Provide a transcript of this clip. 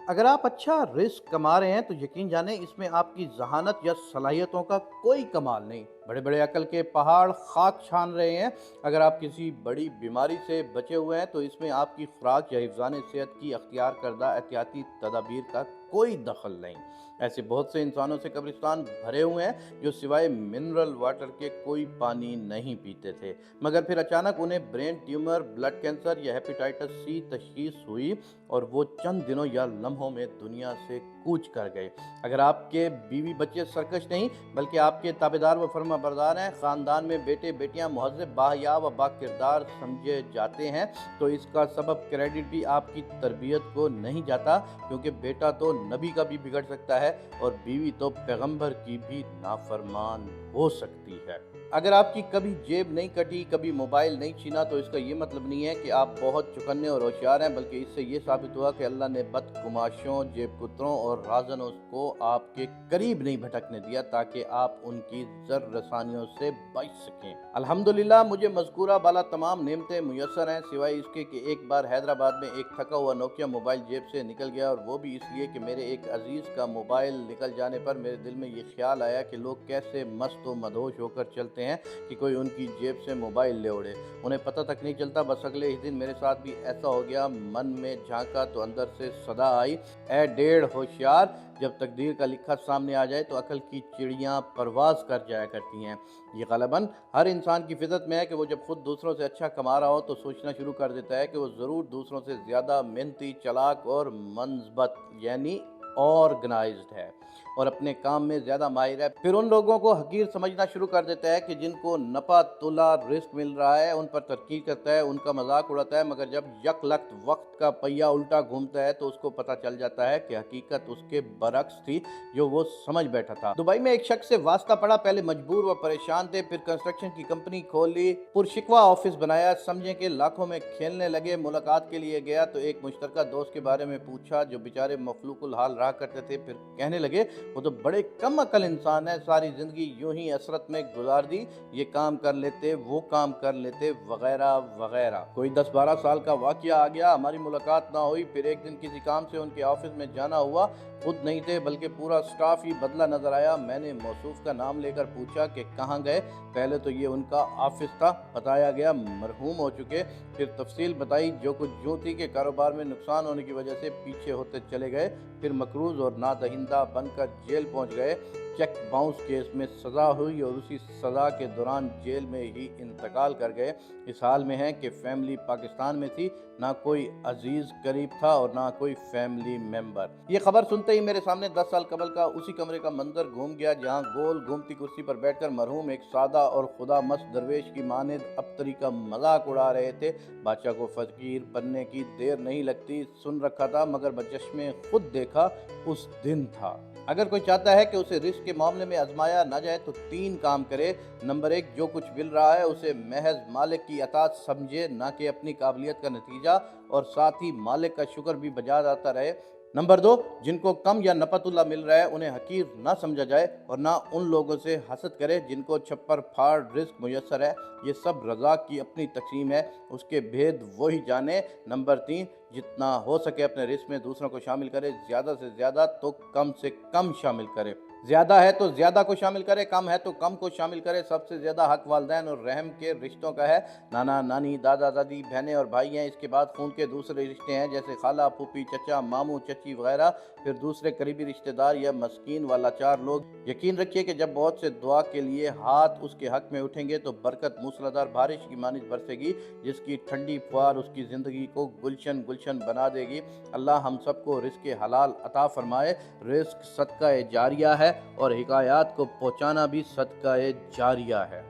اگر آپ اچھا رزق کما رہے ہیں تو یقین جانیں اس میں آپ کی ذہانت یا صلاحیتوں کا کوئی کمال نہیں۔ بڑے بڑے عقل کے پہاڑ خاک چھان رہے ہیں۔ اگر آپ کسی بڑی بیماری سے بچے ہوئے ہیں تو اس میں آپ کی خوراک یا حفظان صحت کی اختیار کردہ احتیاطی تدابیر کا کوئی دخل نہیں۔ ایسے بہت سے انسانوں سے قبرستان بھرے ہوئے ہیں جو سوائے منرل واٹر کے کوئی پانی نہیں پیتے تھے، مگر پھر اچانک انہیں برین ٹیومر، بلڈ کینسر یا ہیپیٹائٹس سی تشخیص ہوئی اور وہ چند دنوں یا لمحوں میں دنیا سے کوچ کر گئے۔ اگر آپ کے بیوی بچے سرکش نہیں بلکہ آپ کے تابعدار و فرما بردار ہیں، خاندان میں بیٹے بیٹیاں مہذب، باحیا و با کردار سمجھے جاتے ہیں، تو اس کا سبب کریڈٹ بھی آپ کی تربیت کو نہیں جاتا، کیونکہ بیٹا تو نبی کا بھی بگڑ سکتا ہے اور بیوی تو پیغمبر کی بھی نافرمان ہو سکتی ہے۔ اگر آپ کی کبھی جیب نہیں کٹی، کبھی موبائل نہیں چھینا، تو اس کا یہ مطلب نہیں ہے کہ آپ بہت چکنے اور ہوشیار ہیں، بلکہ اس سے یہ ثابت ہوا کہ اللہ نے بدگماشوں، جیب کتروں اور رازنوں کو آپ کے قریب نہیں بھٹکنے دیا تاکہ آپ ان کی زر رسانیوں سے بچ سکیں۔ الحمدللہ مجھے مذکورہ بالا تمام نعمتیں میسر ہیں، سوائے اس کے کہ ایک بار حیدرآباد میں ایک تھکا ہوا نوکیا موبائل جیب سے نکل گیا، اور وہ بھی اس لیے کہ میرے ایک عزیز کا موبائل نکل جانے پر میرے دل میں یہ خیال آیا کہ لوگ کیسے مست و مدہوش ہو کر چلتے ہیں کہ کوئی ان کی جیب سے موبائل لے اڑے، انہیں پتہ تک نہیں چلتا۔ بس اگلے ہی دن میرے ساتھ بھی ایسا ہو گیا۔ من میں جھانکا تو اندر سے صدا آئی، اے ڈیڑھ ہوشیار، جب تقدیر کا لکھا سامنے آ جائے تو عقل کی چڑیاں پرواز کر جایا کرتی ہیں۔ یہ غالباً ہر انسان کی فطرت میں ہے کہ وہ جب خود دوسروں سے اچھا کما رہا ہو تو سوچنا شروع کر دیتا ہے کہ وہ ضرور دوسروں سے زیادہ محنتی، چالاک اور منضبط یعنی آرگنائزڈ ہے اور اپنے کام میں زیادہ ماہر ہے۔ پھر ان لوگوں کو حقیر سمجھنا شروع کر دیتا ہے کہ جن کو نپا تلا رزق مل رہا ہے، ان پر تنقید کرتا ہے، ان کا مذاق اڑاتا ہے، مگر جب یک لخت وقت کا پہیہ الٹا گھومتا ہے تو اس کو پتہ چل جاتا ہے کہ حقیقت اس کے برعکس تھی جو وہ سمجھ بیٹھا تھا۔ دبئی میں ایک شخص سے واسطہ پڑا، پہلے مجبور و پریشان تھے، پھر کنسٹرکشن کی کمپنی کھولی، پرشکوہ آفس بنایا، سمجھیں کہ لاکھوں میں کھیلنے لگے۔ ملاقات کے لیے گیا تو ایک مشترکہ دوست کے بارے میں پوچھا جو بیچارے مخلوق الحال رہا کرتے تھے، پھر کہنے لگے وہ تو بڑے کم عقل انسان ہے، ساری زندگی یوں ہی حسرت میں گزار دی، یہ کام کر لیتے، وہ کام کر لیتے، وغیرہ وغیرہ۔ کوئی 10-12 سال کا واقعہ آ گیا، ہماری ملاقات نہ ہوئی، پھر ایک دن کسی کام سے ان کے آفس میں جانا ہوا، خود نہیں تھے بلکہ پورا سٹاف ہی بدلہ نظر آیا۔ میں نے موصوف کا نام لے کر پوچھا کہ کہاں گئے، پہلے تو یہ ان کا آفس تھا، بتایا گیا مرحوم ہو چکے، پھر تفصیل بتائی جو کچھ یوں تھی کہ کاروبار میں نقصان ہونے کی وجہ سے پیچھے ہوتے چلے گئے، پھر مقروض اور نادہندہ بن کر جیل پہنچ گئے، چیک باؤنس کیس میں سزا ہوئی اور اسی سزا کے دوران جیل میں ہی انتقال کر گئے۔ اس حال میں ہے کہ فیملی پاکستان میں تھی، نہ کوئی عزیز قریب تھا اور نہ کوئی فیملی ممبر۔ یہ خبر سنتے ہی میرے سامنے 10 سال قبل کا اسی کمرے کا منظر گھوم گیا جہاں گول گھومتی کرسی پر بیٹھ کر مرحوم ایک سادہ اور خدا مست درویش کی مانند ابتری کا مذاق اڑا رہے تھے۔ بادشاہ کو فقیر بننے کی دیر نہیں لگتی، سن رکھا تھا مگر بچشمے خود دیکھا اس دن تھا۔ اگر کوئی چاہتا ہے کہ اسے رزق کے معاملے میں آزمایا نہ جائے تو 3 کام کرے۔ نمبر 1، جو کچھ مل رہا ہے اسے محض مالک کی اطاعت سمجھے، نہ کہ اپنی قابلیت کا نتیجہ، اور ساتھ ہی مالک کا شکر بھی بجا لاتا رہے۔ نمبر 2، جن کو کم یا نپت اللہ مل رہا ہے انہیں حقیر نہ سمجھا جائے اور نہ ان لوگوں سے حسد کرے جن کو چھپر پھاڑ رزق میسر ہے، یہ سب رزاق کی اپنی تقسیم ہے، اس کے بھید وہی جانے۔ نمبر 3، جتنا ہو سکے اپنے رزق میں دوسروں کو شامل کرے، زیادہ سے زیادہ تو کم سے کم شامل کرے۔ زیادہ ہے تو زیادہ کو شامل کرے، کم ہے تو کم کو شامل کرے۔ سب سے زیادہ حق والدین اور رحم کے رشتوں کا ہے۔ نانا نانی، دادا دادی، بہنیں اور بھائی ہیں، اس کے بعد خون کے دوسرے رشتے ہیں جیسے خالہ، پھوپھی، چچا، ماموں، چچی وغیرہ، پھر دوسرے قریبی رشتہ دار یا مسکین و لاچار لوگ۔ یقین رکھیے کہ جب بہت سے دعا کے لیے ہاتھ اس کے حق میں اٹھیں گے تو برکت موسلادھار بارش کی مانند برسے گی، جس کی ٹھنڈی پھوار اس کی زندگی کو گلشن گلشن بنا دے گی۔ اللہ ہم سب کو رزق حلال عطا فرمائے۔ رزق صدقہ جاریہ ہے اور حکایات کو پہنچانا بھی صدقہ جاریہ ہے۔